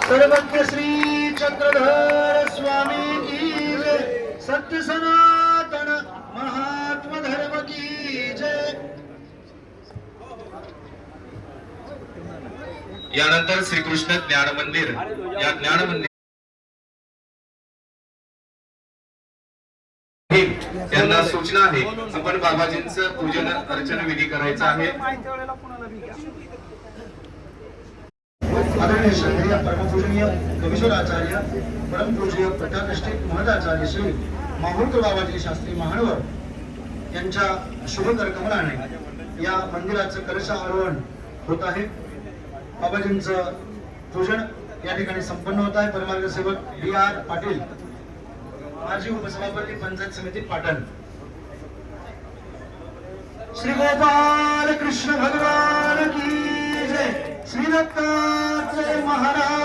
सर्वज्ञ श्री चक्रधर स्वामी की जय। सत्य सनातन महात्मा धर्म की जय। यानंतर श्रीकृष्ण ज्ञान मंदिर या ज्ञान मंदिर यांना सूचना आहे, आपण बाबाजींचं पूजन अर्चन विधी करायचा आहे। आदरणीय श्रद्धेय परमपूजनीय कवीश्वराचार्य परमपूज्य प्रतिष्ठित महदाचार्य श्री माहुरकर बाबाजी शास्त्री महानवर यांच्या शुभ करकमलाने या मंदिराचं कलश आरोहण होत आहे। बाबाजींचं पूजन या ठिकाणी संपन्न होत आहे। परमार्ग सेवक DR पाटील, माजी उपसभापती पंचायत समिती पाटण। श्री गोपाल कृष्ण भगवान की जय। श्री दत्त